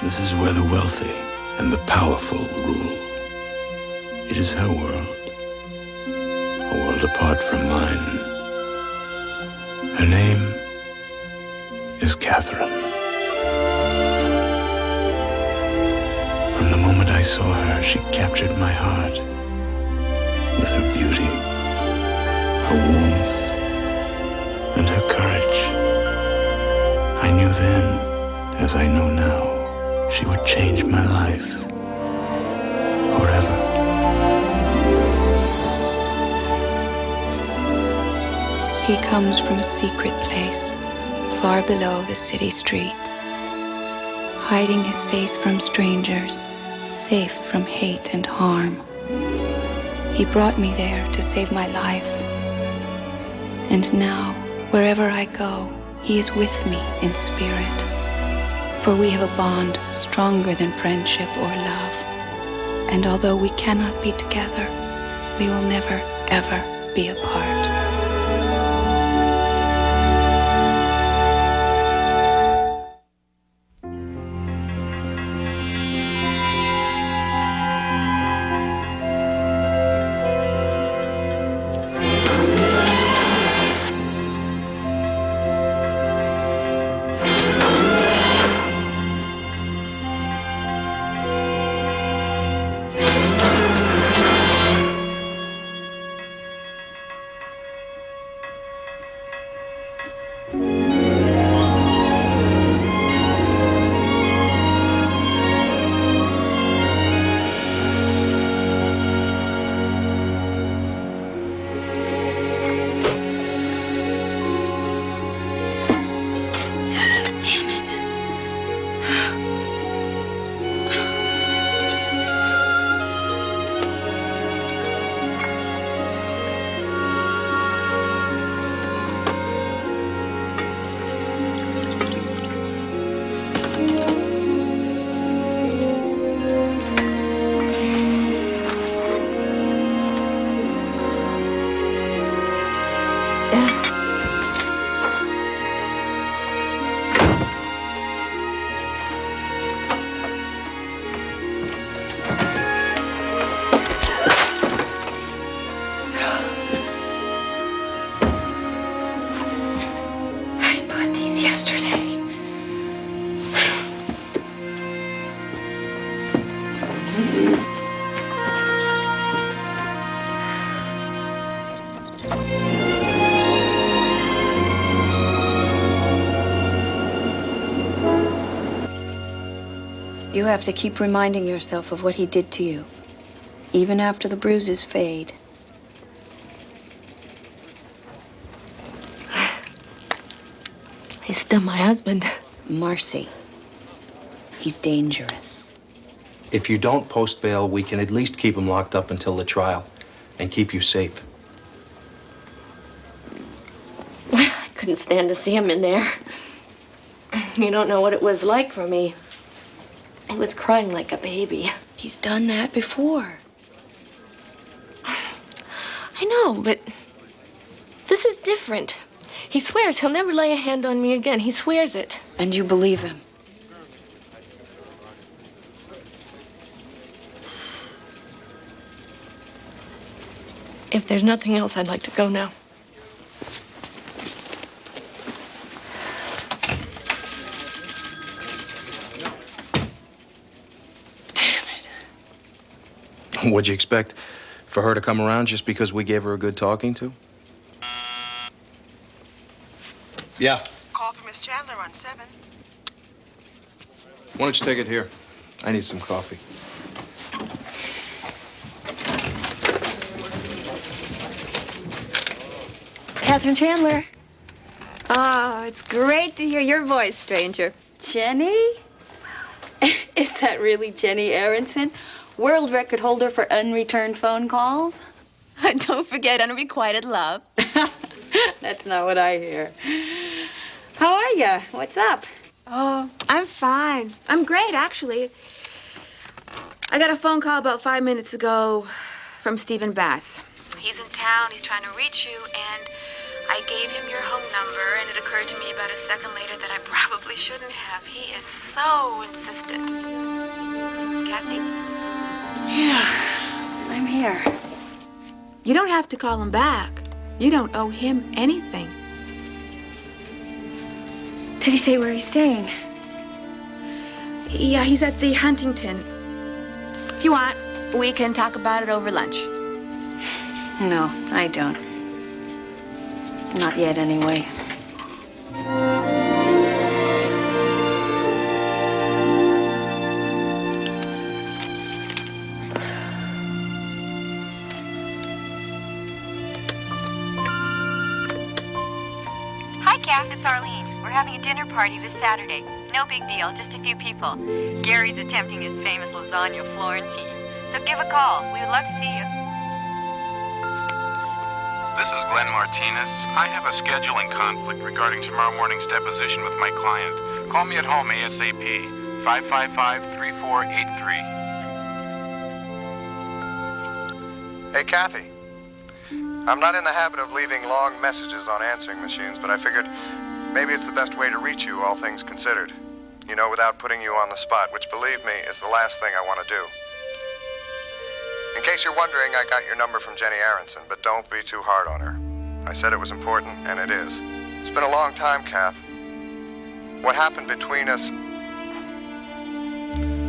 This is where the wealthy and the powerful rule. It is her world, a world apart from mine. Her name is Catherine. From the moment I saw her, she captured my heart with her beauty, her warmth, and her courage. I knew then, as I know now, she would change my life forever. He comes from a secret place, far below the city streets, hiding his face from strangers, safe from hate and harm. He brought me there to save my life. And now, wherever I go, he is with me in spirit. For we have a bond stronger than friendship or love. And although we cannot be together, we will never, ever be apart. You have to keep reminding yourself of what he did to you, even after the bruises fade. He's still my husband. Marcy, he's dangerous. If you don't post bail, we can at least keep him locked up until the trial and keep you safe. I couldn't stand to see him in there. You don't know what it was like for me. He was crying like a baby. He's done that before. I know, but this is different. He swears he'll never lay a hand on me again. He swears it. And you believe him? If there's nothing else, I'd like to go now. What'd you expect? For her to come around just because we gave her a good talking to? Yeah. Call for Miss Chandler on 7. Why don't you take it here? I need some coffee. Catherine Chandler. Oh, it's great to hear your voice, stranger. Jenny? Is that really Jenny Aronson? World record holder for unreturned phone calls? Don't forget unrequited love. That's not what I hear. How are you? What's up? Oh, I'm fine. I'm great, actually. I got a phone call about 5 minutes ago from Stephen Bass. He's in town. He's trying to reach you, and I gave him your home number, and it occurred to me about a second later that I probably shouldn't have. He is so insistent. Kathy? Yeah, I'm here. You don't have to call him back. You don't owe him anything. Did he say where he's staying? Yeah, he's at the Huntington. If you want, we can talk about it over lunch. No, I don't. Not yet, anyway. Hi, Kath. It's Arlene. We're having a dinner party this Saturday. No big deal, just a few people. Gary's attempting his famous lasagna Florentine. So give a call. We would love to see you. This is Glenn Martinez. I have a scheduling conflict regarding tomorrow morning's deposition with my client. Call me at home ASAP. 555-3483. Hey, Kathy. I'm not in the habit of leaving long messages on answering machines, but I figured maybe it's the best way to reach you, all things considered. You know, without putting you on the spot, which, believe me, is the last thing I want to do. In case you're wondering, I got your number from Jenny Aronson, but don't be too hard on her. I said it was important, and it is. It's been a long time, Kath. What happened between us...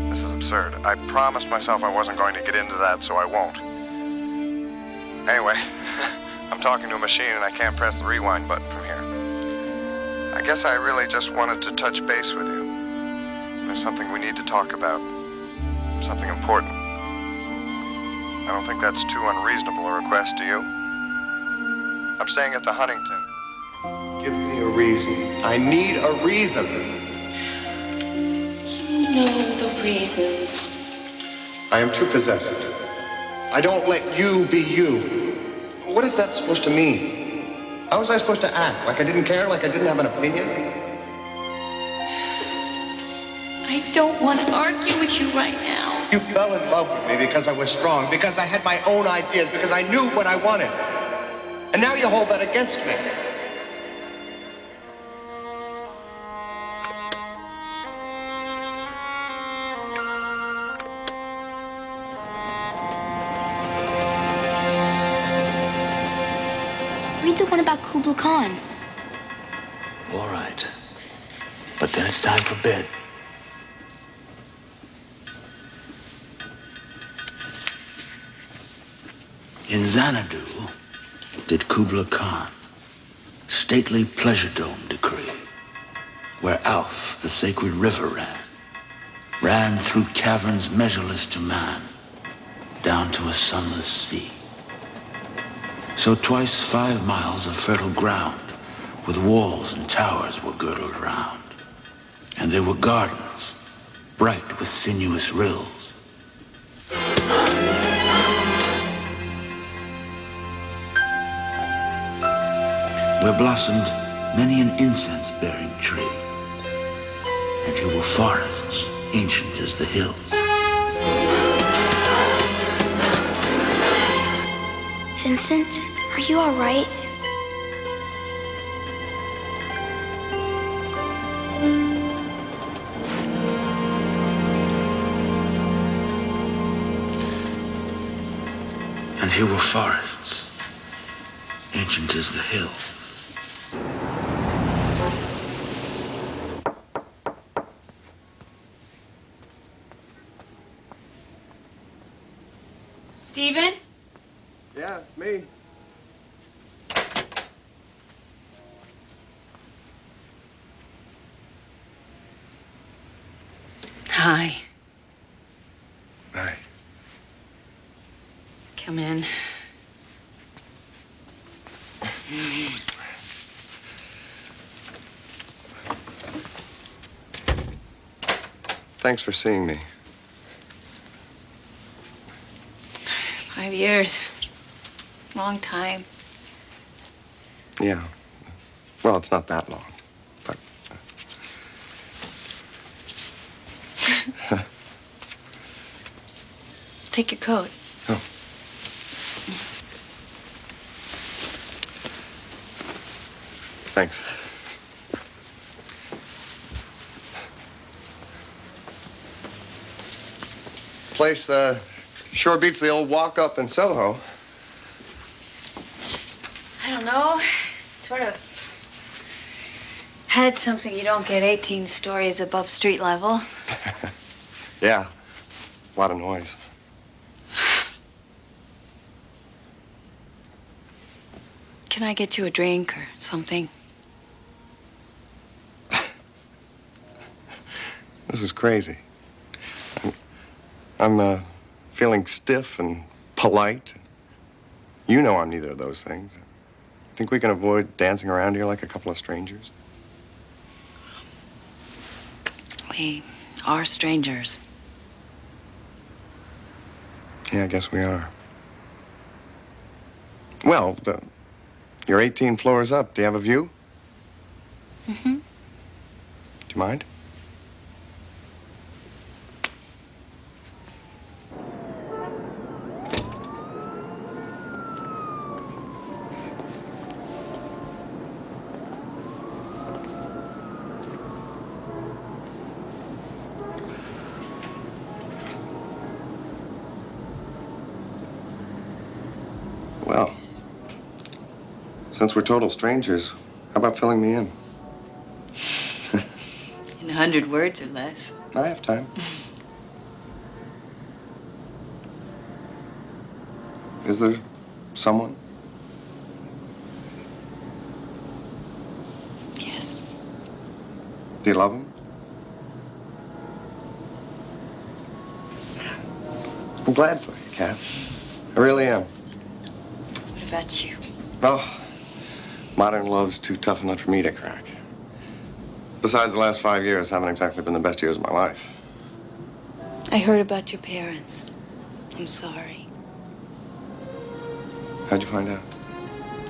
This is absurd. I promised myself I wasn't going to get into that, so I won't. Anyway, I'm talking to a machine, and I can't press the rewind button from here. I guess I really just wanted to touch base with you. There's something we need to talk about. Something important. I don't think that's too unreasonable a request, do you? I'm staying at the Huntington. Give me a reason. I need a reason. You know the reasons. I am too possessive. I don't let you be you. What is that supposed to mean? How was I supposed to act? Like I didn't care? Like I didn't have an opinion? I don't want to argue with you right now. You fell in love with me because I was strong, because I had my own ideas, because I knew what I wanted. And now you hold that against me. Read the one about Kubla Khan. All right. But then it's time for bed. In Xanadu did Kubla Khan stately pleasure dome decree, where Alf, the sacred river, ran through caverns measureless to man, down to a sunless sea. So twice 5 miles of fertile ground, with walls and towers were girdled round, and there were gardens, bright with sinuous rills. Where blossomed many an incense-bearing tree, and here were forests ancient as the hills. Vincent, are you all right? And here were forests ancient as the hills. Stephen? Yeah, it's me. Hi. Hi. Come in. Thanks for seeing me. 5 years. Long time. Yeah. Well, it's not that long, but... Take your coat. Oh. Thanks. Place sure beats the old walk-up in Soho. I don't know. Sort of had something you don't get 18 stories above street level. Yeah, a lot of noise. Can I get you a drink or something? This is crazy. I'm feeling stiff and polite. You know I'm neither of those things. Think we can avoid dancing around here like a couple of strangers? We are strangers. Yeah, I guess we are. Well, you're 18 floors up. Do you have a view? Mm-hmm. Do you mind? Well, since we're total strangers, how about filling me in? In 100 words or less. I have time. Is there someone? Yes. Do you love him? I'm glad for you, Kat. I really am. What about you? Oh, modern love's too tough a nut for me to crack. Besides, the last 5 years haven't exactly been the best years of my life. I heard about your parents. I'm sorry. How'd you find out?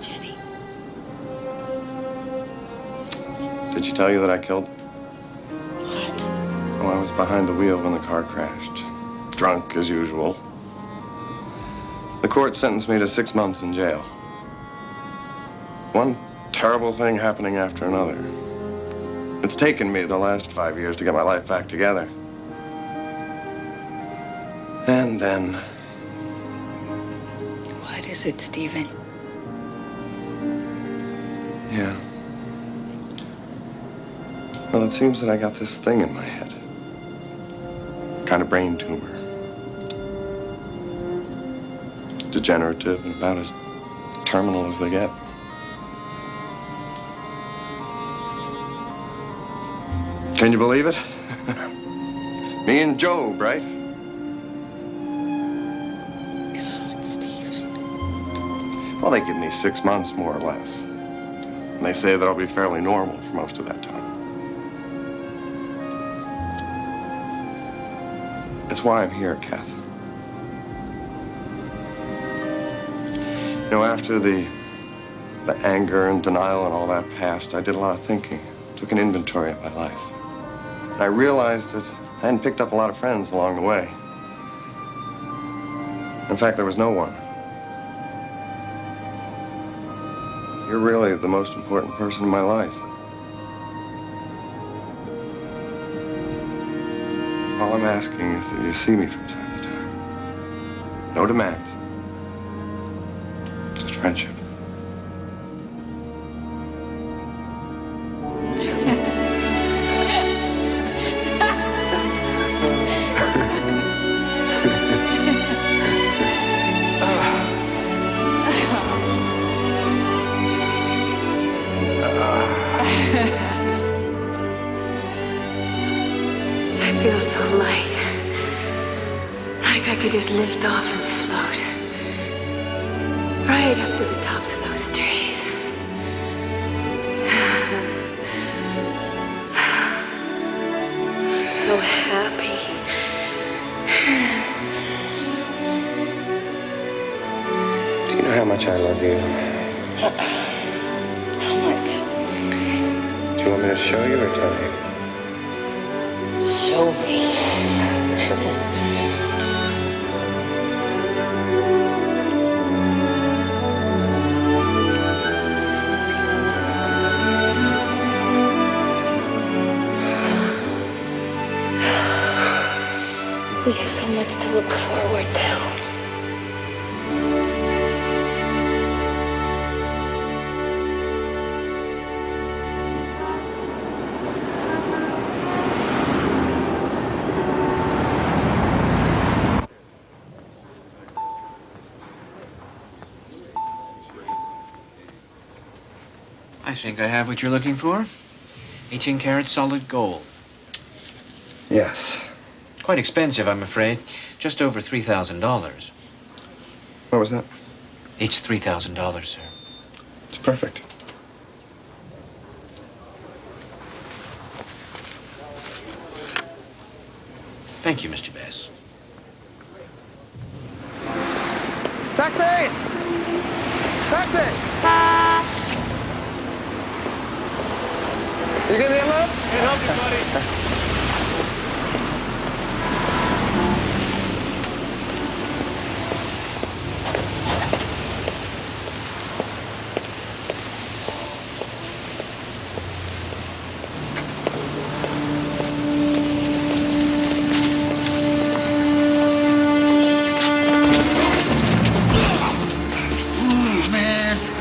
Jenny. Did she tell you that I killed them? What? Oh, I was behind the wheel when the car crashed. Drunk, as usual. The court sentenced me to 6 months in jail. One terrible thing happening after another. It's taken me the last 5 years to get my life back together. And then... What is it, Stephen? Yeah. Well, it seems that I got this thing in my head. Kind of brain tumor. Degenerative and about as terminal as they get. Can you believe it? Me and Job, right? God, Stephen. Well, they give me 6 months, more or less. And they say that I'll be fairly normal for most of that time. That's why I'm here, Kath. You know, after the anger and denial and all that passed, I did a lot of thinking. Took an inventory of my life. And I realized that I hadn't picked up a lot of friends along the way. In fact, there was no one. You're really the most important person in my life. All I'm asking is that you see me from time to time. No demands. Just friendship. I feel so light. Like I could just lift off and float. Right up to the tops of those trees. I'm so happy. Do you know how much I love you? How much? Do you want me to show you or tell you? Show me. We have so much to look forward to. I think I have what you're looking for. 18-karat solid gold. Yes. Quite expensive, I'm afraid. Just over $3,000. What was that? Each $3,000, sir. It's perfect. Thank you, Mr. Bass. Taxi! Taxi! You gonna be alone? Can't help you, buddy.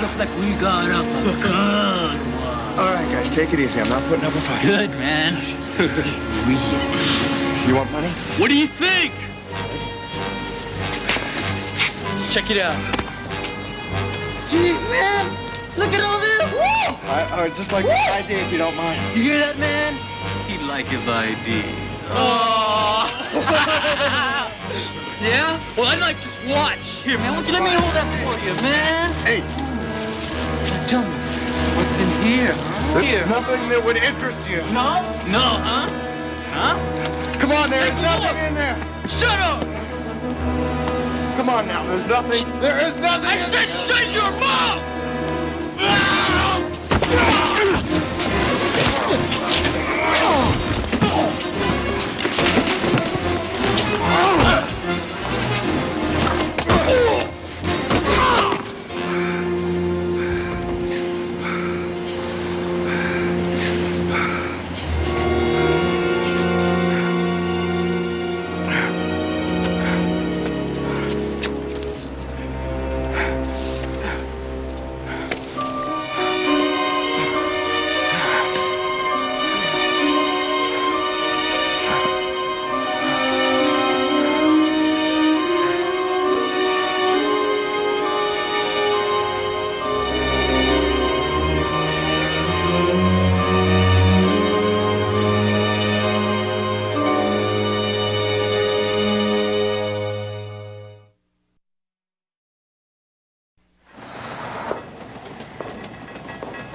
Looks like we got off a good one. All right, guys, take it easy. I'm not putting up a fight. Good, man. You want money? What do you think? Check it out. Gee, man, look at all this. Woo! I would just like his ID if you don't mind. You hear that, man? He'd like his ID. Oh. Yeah? Well, I'd like this watch. Here, man, why don't you let me hold that for you, man? Hey. Tell me, what's in here? There's nothing that would interest you. No? No, huh? Huh? Come on, there is nothing in there. Shut up! Come on now, there's nothing. There is nothing. I said shut your mouth!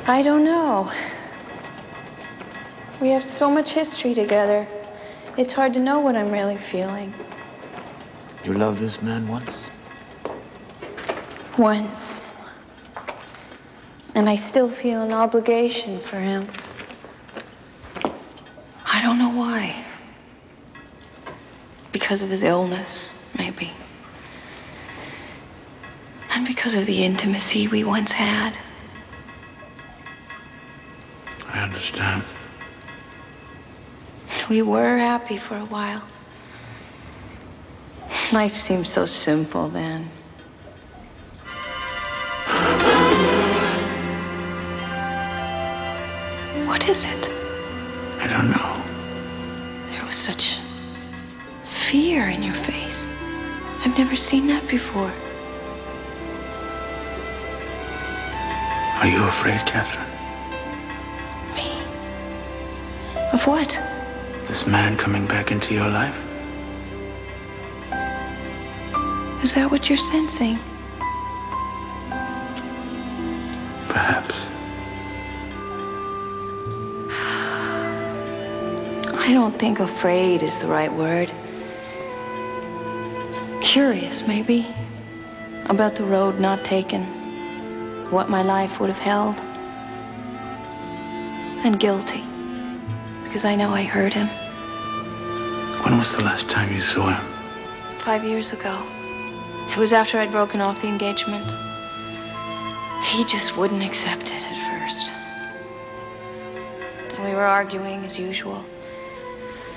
I don't know. We have so much history together. It's hard to know what I'm really feeling. You loved this man once? Once. And I still feel an obligation for him. I don't know why. Because of his illness, maybe. And because of the intimacy we once had. I understand. We were happy for a while. Life seemed so simple then. What is it? I don't know. There was such fear in your face. I've never seen that before. Are you afraid, Catherine? Me? Of what? This man coming back into your life? Is that what you're sensing? Perhaps. I don't think afraid is the right word. Curious, maybe, about the road not taken, what my life would have held. And guilty, because I know I hurt him. When was the last time you saw him? 5 years ago. It was after I'd broken off the engagement. He just wouldn't accept it at first. And we were arguing as usual.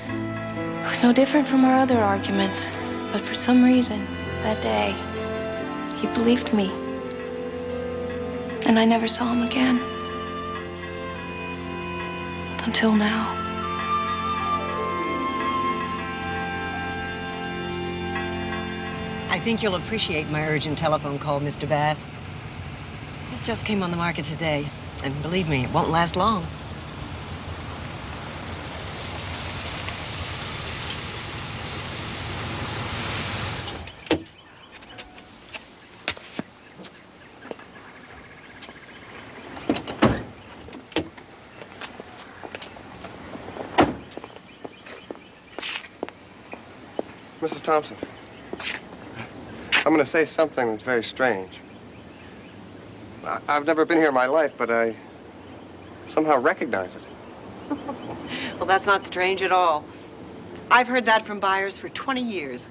It was was no different from our other arguments, but for some reason, that day, he believed me. And I never saw him again. Until now. I think you'll appreciate my urgent telephone call, Mr. Bass. This just came on the market today, and believe me, it won't last long. Mrs. Thompson, I'm going to say something that's very strange. I've never been here in my life, but I somehow recognize it. Well, that's not strange at all. I've heard that from buyers for 20 years.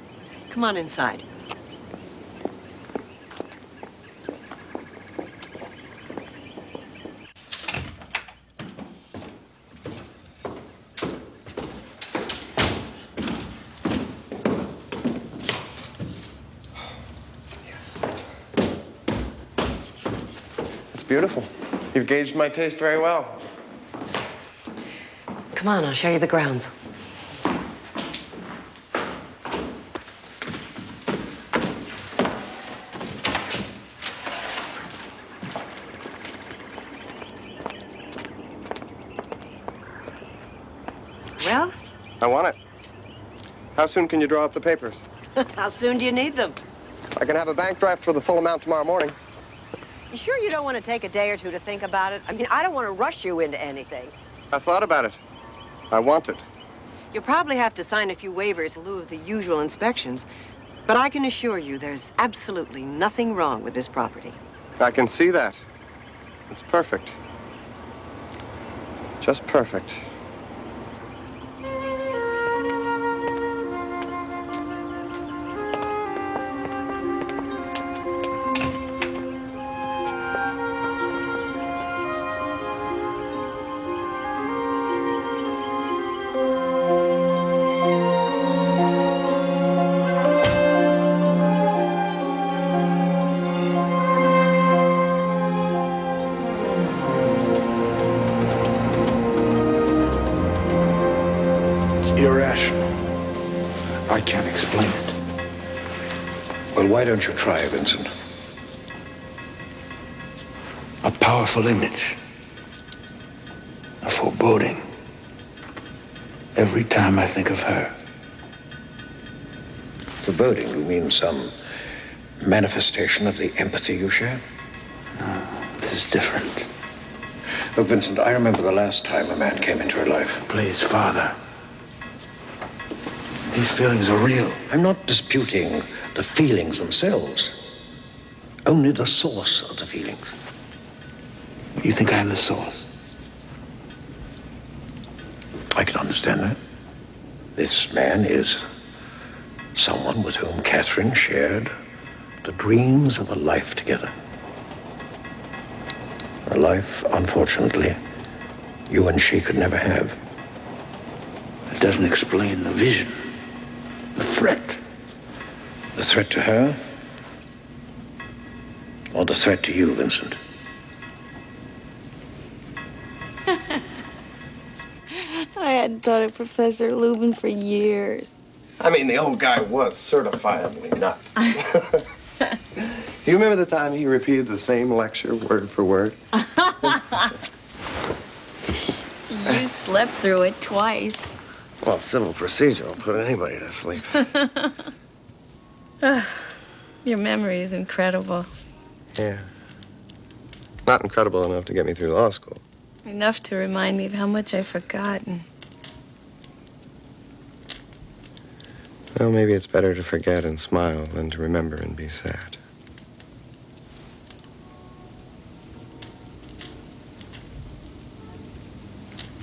Come on inside. Beautiful. You've gauged my taste very well. Come on, I'll show you the grounds. Well? I want it. How soon can you draw up the papers? How soon do you need them? I can have a bank draft for the full amount tomorrow morning. You sure you don't want to take a day or two to think about it? I mean, I don't want to rush you into anything. I thought about it. I want it. You'll probably have to sign a few waivers in lieu of the usual inspections, but I can assure you there's absolutely nothing wrong with this property. I can see that. It's perfect. Just perfect. Irrational. I can't explain it. Well, why don't you try, Vincent? A powerful image. A foreboding. Every time I think of her. Foreboding, you mean some manifestation of the empathy you share? No, this is different. Look, Vincent, I remember the last time a man came into her life. Please, Father. These feelings are real. I'm not disputing the feelings themselves. Only the source of the feelings. You think I am the source? I can understand that. This man is someone with whom Catherine shared the dreams of a life together. A life, unfortunately, you and she could never have. It doesn't explain the vision, the threat. The threat to her? Or the threat to you, Vincent? I hadn't thought of Professor Lubin for years. I mean, the old guy was certifiably nuts. Do you remember the time he repeated the same lecture word for word? You slept through it twice. Well, civil procedure will put anybody to sleep. Your memory is incredible. Yeah. Not incredible enough to get me through law school. Enough to remind me of how much I've forgotten. Well, maybe it's better to forget and smile than to remember and be sad.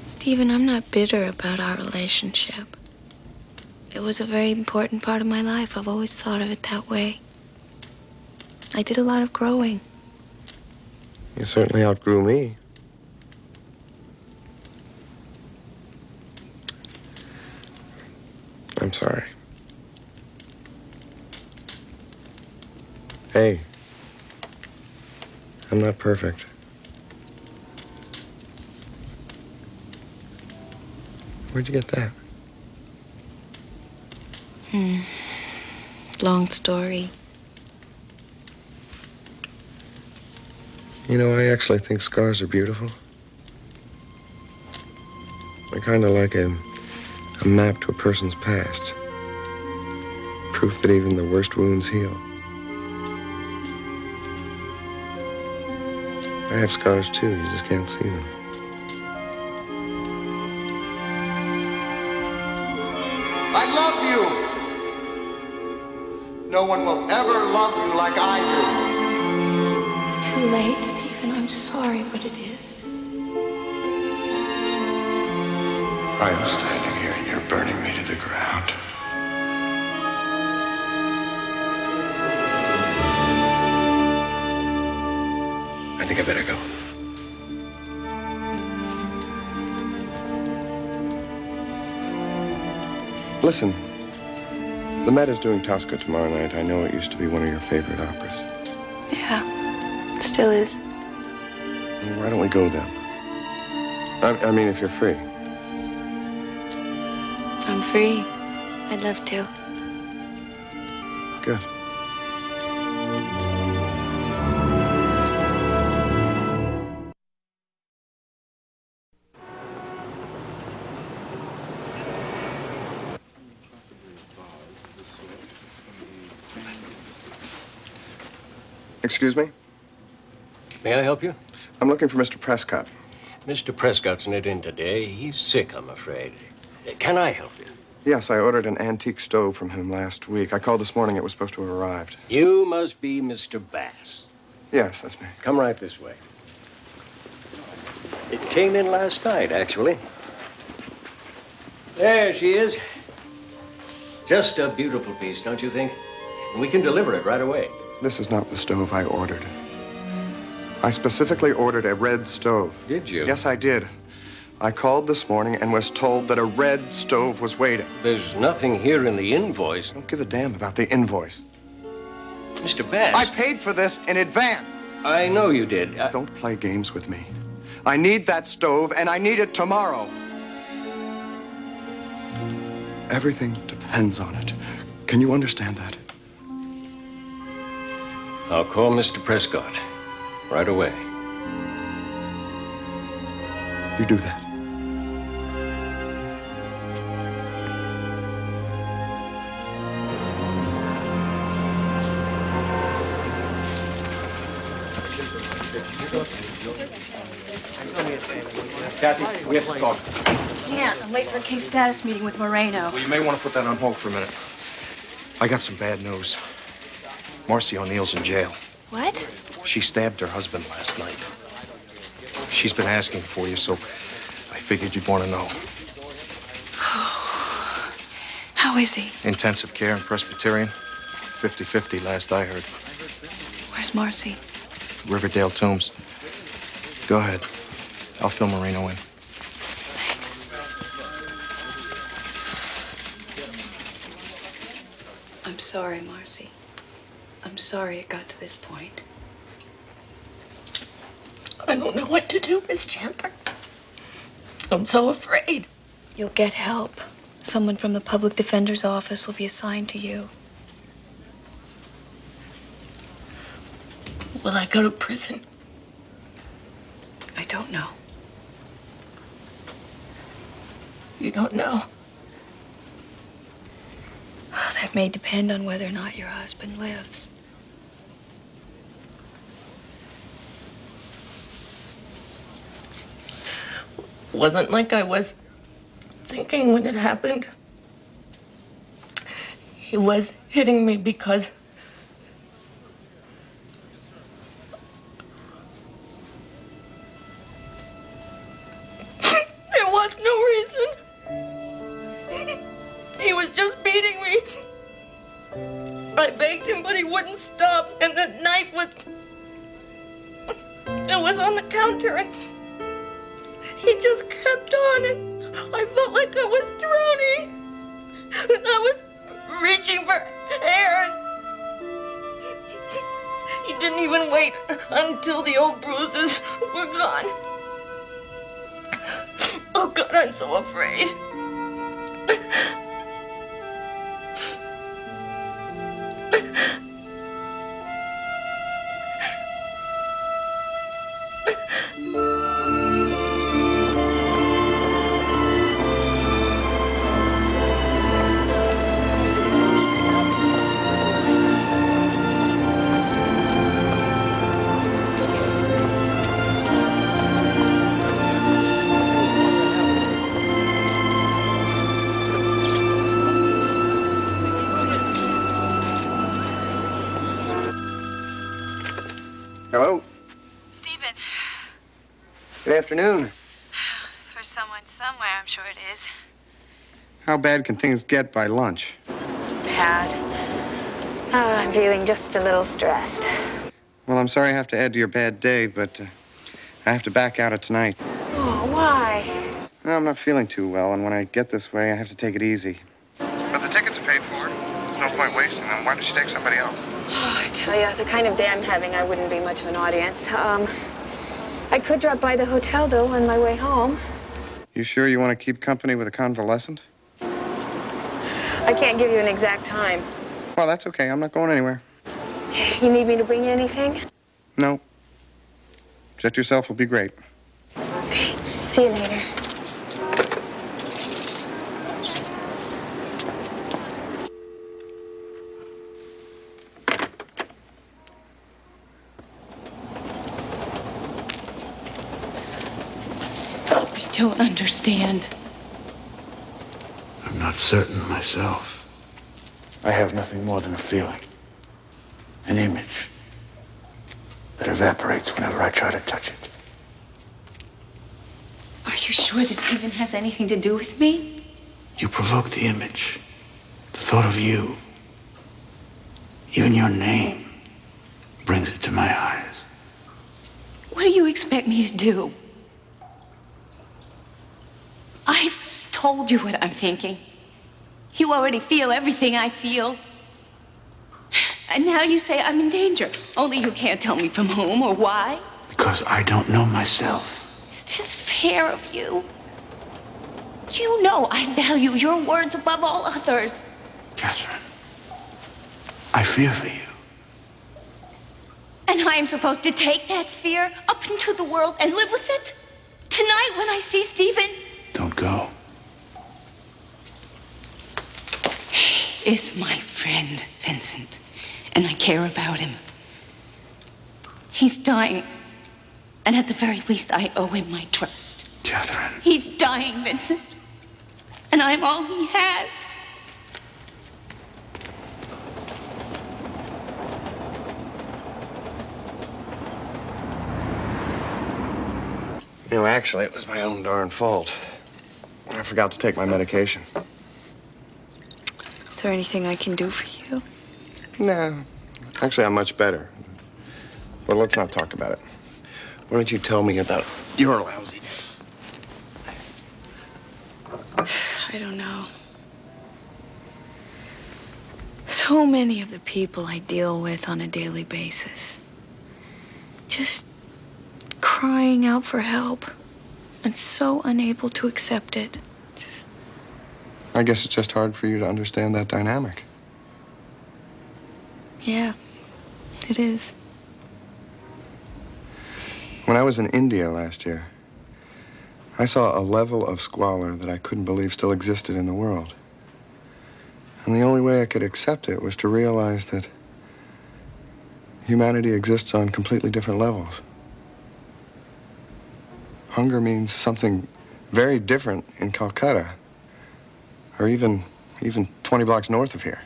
Stephen, I'm not bitter about our relationship. It was a very important part of my life. I've always thought of it that way. I did a lot of growing. You certainly outgrew me. I'm sorry. Hey, I'm not perfect. Where'd you get that? Long story. You know, I actually think scars are beautiful. They're kind of like a map to a person's past. Proof that even the worst wounds heal. I have scars too, you just can't see them. I love you! No one will ever love you like I do. It's too late, Stephen. I'm sorry, but it is. I am standing here and you're burning me to the ground. I think I better go. Listen, the Met is doing Tosca tomorrow night. I know it used to be one of your favorite operas. Yeah, still is. Well, why don't we go then? I mean, if you're free. I'm free. I'd love to. Good. Excuse me? May I help you? I'm looking for Mr. Prescott. Mr. Prescott's not in today. He's sick, I'm afraid. Can I help you? Yes, I ordered an antique stove from him last week. I called this morning. It was supposed to have arrived. You must be Mr. Bass. Yes, that's me. Come right this way. It came in last night, actually. There she is. Just a beautiful piece, don't you think? And we can deliver it right away. This is not the stove I ordered. I specifically ordered a red stove. Did you? Yes, I did. I called this morning and was told that a red stove was waiting. There's nothing here in the invoice. Don't give a damn about the invoice. Mr. Bass. I paid for this in advance. I know you did. Don't play games with me. I need that stove, and I need it tomorrow. Everything depends on it. Can you understand that? I'll call Mr. Prescott right away. You do that. Kathy, we have to talk. Can't. I'm late for a case status meeting with Moreno. Well, you may want to put that on hold for a minute. I got some bad news. Marcy O'Neill's in jail. What? She stabbed her husband last night. She's been asking for you, so I figured you'd want to know. How is he? Intensive care and Presbyterian. 50-50 last I heard. Where's Marcy? Riverdale Tombs. Go ahead. I'll fill Moreno in. Thanks. I'm sorry, Marcy. I'm sorry it got to this point. I don't know what to do, Miss Chandler. I'm so afraid. You'll get help. Someone from the public defender's office will be assigned to you. Will I go to prison? I don't know. You don't know? That may depend on whether or not your husband lives. Wasn't like I was thinking when it happened. He was hitting me because there was no reason. He was just beating me. I begged him, but he wouldn't stop, and the knife was on the counter, and he just kept on, and I felt like I was drowning. I was reaching for air, and he didn't even wait until the old bruises were gone. Oh, God, I'm so afraid. Hello? Stephen, Good afternoon. for someone somewhere, I'm sure it is. How bad can things get by lunch? Bad. Oh, I'm feeling just a little stressed. Well, I'm sorry I have to add to your bad day, but I have to back out of tonight. Oh, why? No, I'm not feeling too well, and when I get this way, I have to take it easy. But the tickets are paid for. There's no point wasting them. Why don't you take somebody else? Oh, I tell you, the kind of day I'm having, I wouldn't be much of an audience. I could drop by the hotel, though, on my way home. You sure you want to keep company with a convalescent? I can't give you an exact time. Well, that's okay. I'm not going anywhere. You need me to bring you anything? No. Just yourself will be great. Okay. See you later. I don't understand. I'm not certain myself. I have nothing more than a feeling, an image that evaporates whenever I try to touch it. Are you sure this even has anything to do with me? You provoke the image, the thought of you. Even your name brings it to my eyes. What do you expect me to do? I've told you what I'm thinking. You already feel everything I feel. And now you say I'm in danger. Only you can't tell me from whom or why. Because I don't know myself. Is this fair of you? You know I value your words above all others. Catherine, I fear for you. And I am supposed to take that fear up into the world and live with it? Tonight when I see Stephen? Don't go. He is my friend, Vincent, and I care about him. He's dying, and at the very least, I owe him my trust. Catherine. He's dying, Vincent, and I'm all he has. You know, actually, it was my own darn fault. I forgot to take my medication. Is there anything I can do for you? No. Actually, I'm much better. But let's not talk about it. Why don't you tell me about your lousy day? I don't know. So many of the people I deal with on a daily basis. Just crying out for help and so unable to accept it. I guess it's just hard for you to understand that dynamic. Yeah, it is. When I was in India last year, I saw a level of squalor that I couldn't believe still existed in the world. And the only way I could accept it was to realize that humanity exists on completely different levels. Hunger means something very different in Calcutta, or even 20 blocks north of here.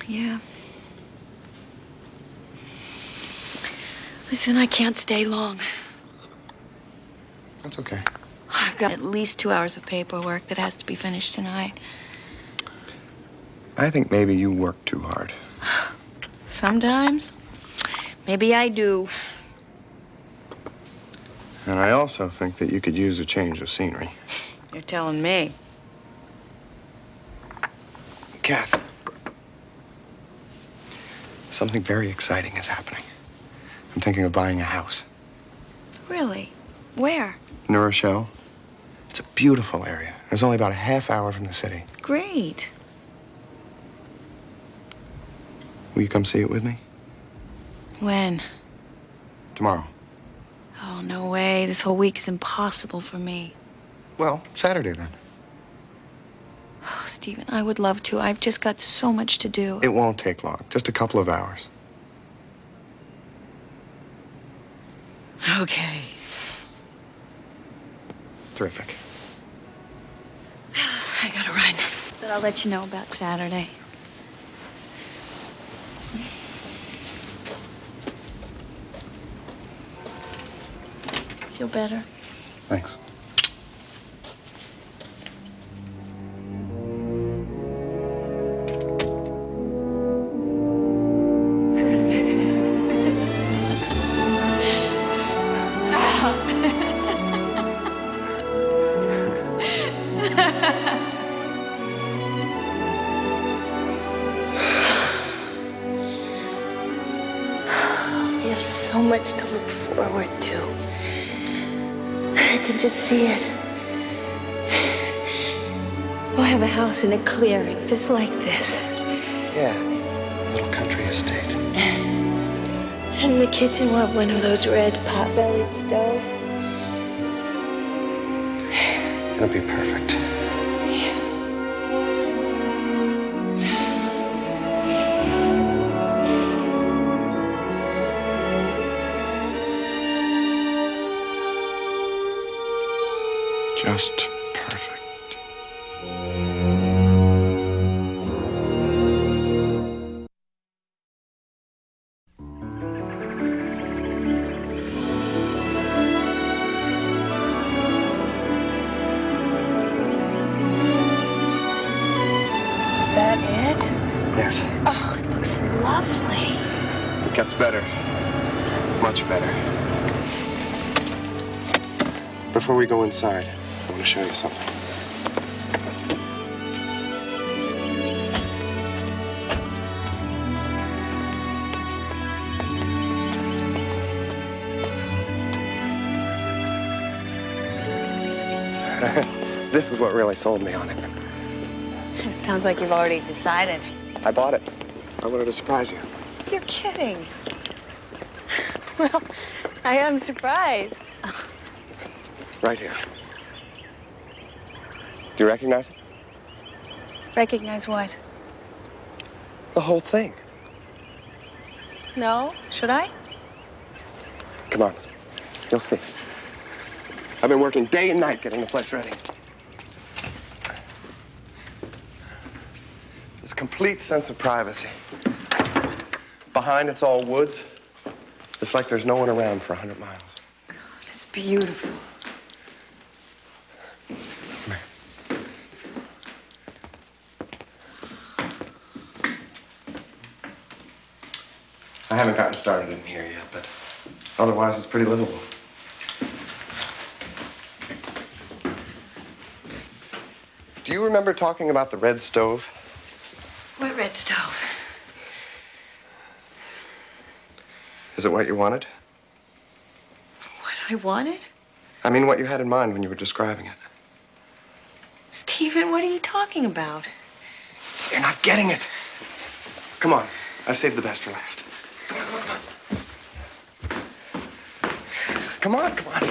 Yeah. Listen, I can't stay long. That's okay. I've got at least 2 hours of paperwork that has to be finished tonight. I think maybe you work too hard. Sometimes. Maybe I do. And I also think that you could use a change of scenery. You're telling me. Kath, something very exciting is happening. I'm thinking of buying a house. Really? Where? New Rochelle. It's a beautiful area. It's only about a half hour from the city. Great. Will you come see it with me? When? Tomorrow. Oh, no way. This whole week is impossible for me. Well, Saturday then. Oh, Stephen, I would love to. I've just got so much to do. It won't take long. Just a couple of hours. Okay. Terrific. I gotta run. But I'll let you know about Saturday. Feel better? Thanks. We have so much to look forward to. I can just see it. We'll have a house in a clearing, just like this. Yeah, a little country estate. And the kitchen will have one of those red pot-bellied stoves. It'll be perfect. Just perfect. Is that it? Yes. Oh, it looks lovely. It gets better. Much better. Before we go inside, I want to show you something. This is what really sold me on it. It sounds like you've already decided. I bought it. I wanted to surprise you. You're kidding. Well, I am surprised. Right here. Do you recognize it? Recognize what? The whole thing. No? Should I? Come on. You'll see. I've been working day and night getting the place ready. There's a complete sense of privacy. Behind, it's all woods. It's like there's no one around for 100 miles. God, it's beautiful. Come here. I haven't gotten started in here yet, but otherwise it's pretty livable. Do you remember talking about the red stove? What red stove? Is it what you wanted? What I wanted? I mean, what you had in mind when you were describing it. Stephen, what are you talking about? You're not getting it. Come on. I saved the best for last. Come on, come on.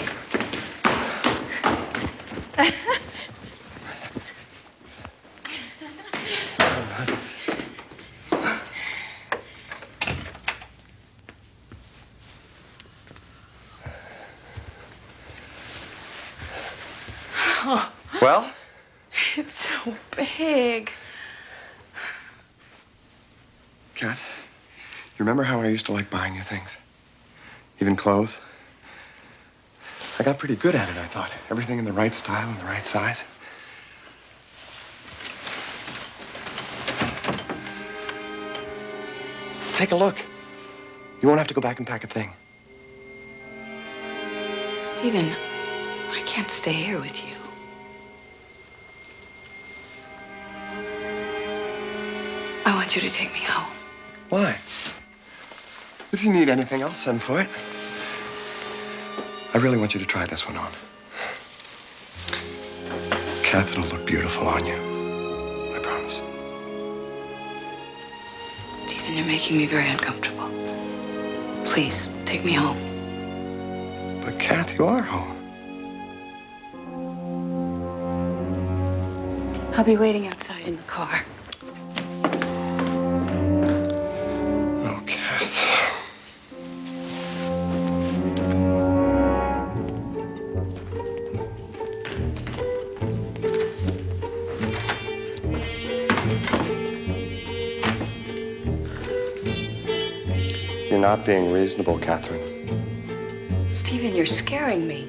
Oh, Well? it's so big. Kath, you remember how I used to like buying you things? Even clothes? I got pretty good at it, I thought. Everything in the right style and the right size. Take a look. You won't have to go back and pack a thing. Stephen, I can't stay here with you. want you to take me home. Why? If you need anything, I'll send for it. I really want you to try this one on. Kath, it'll look beautiful on you. I promise. Stephen, you're making me very uncomfortable. Please, take me home. But Kath, you are home. I'll be waiting outside in the car. Oh, Kath. You're not being reasonable, Catherine. Stephen, you're scaring me.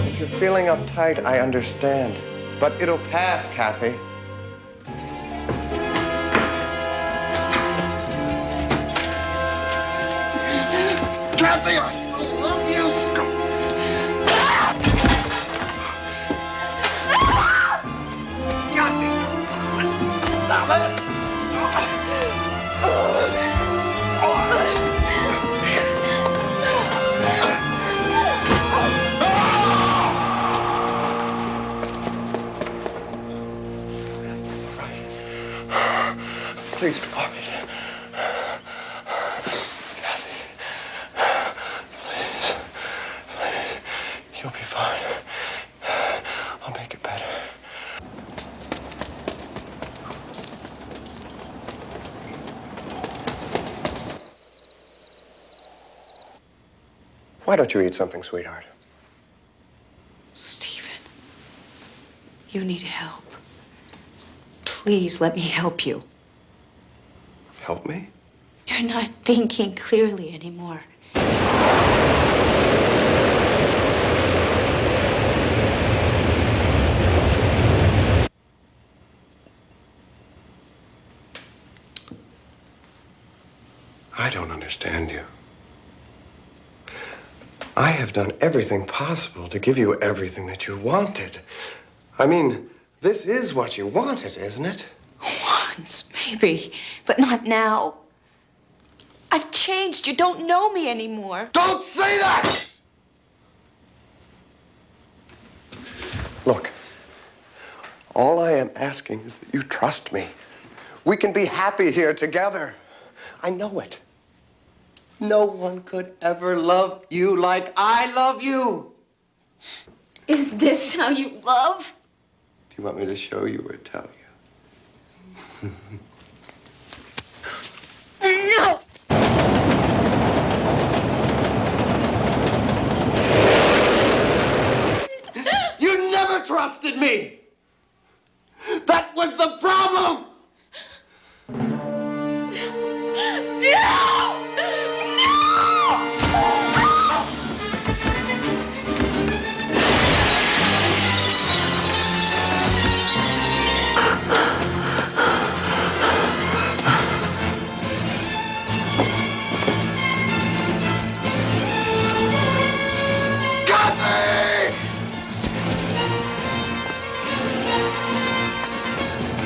If you're feeling uptight, I understand. But it'll pass, Kathy. Kathy, I love you. Kathy, stop it. Please be quiet. You'll be fine. I'll make it better. Why don't you eat something, sweetheart? Stephen, you need help. Please let me help you. Help me? You're not thinking clearly anymore. I don't understand you. I have done everything possible to give you everything that you wanted. I mean, this is what you wanted, isn't it? Once, maybe, but not now. I've changed. You don't know me anymore. Don't say that! Look, all I am asking is that you trust me. We can be happy here together. I know it. No one could ever love you like I love you. Is this how you love? Do you want me to show you or tell you? No! You never trusted me! That was the problem! No!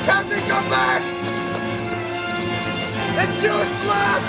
Kathy, come back! It's useless!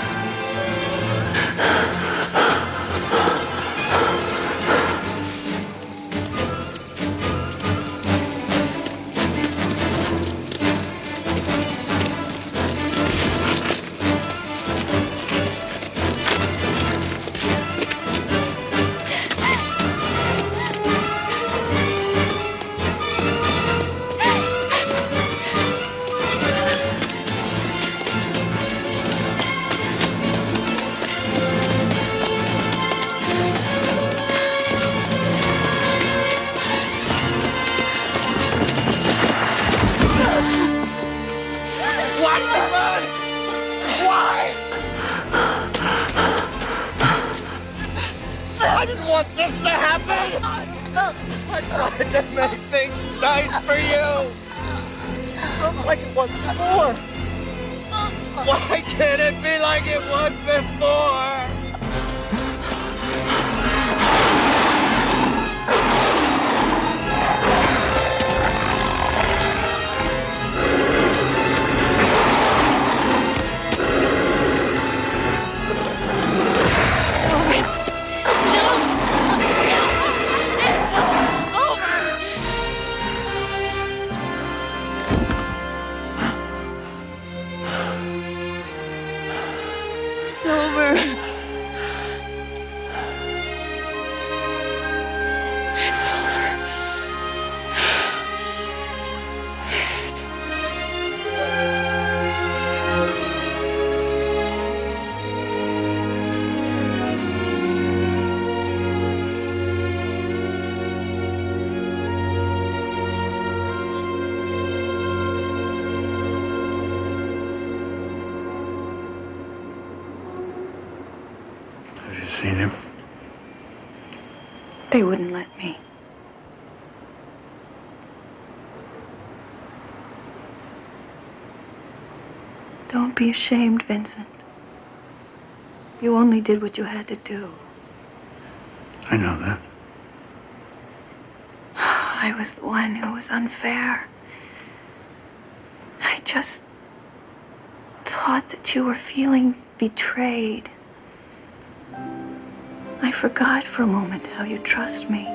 I didn't want this to happen! I tried to make things nice for you! Something like it was before. Why can't it be like it was before? Have you seen him? They wouldn't let me. Don't be ashamed, Vincent. You only did what you had to do. I know that. I was the one who was unfair. I just thought that you were feeling betrayed. I forgot for a moment how you trust me.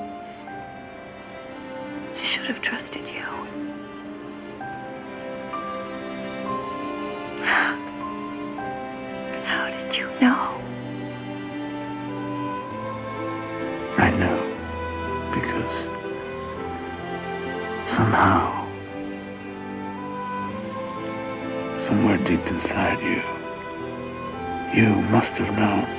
I should have trusted you. How did you know? I know. Because somehow, somewhere deep inside you, you must have known.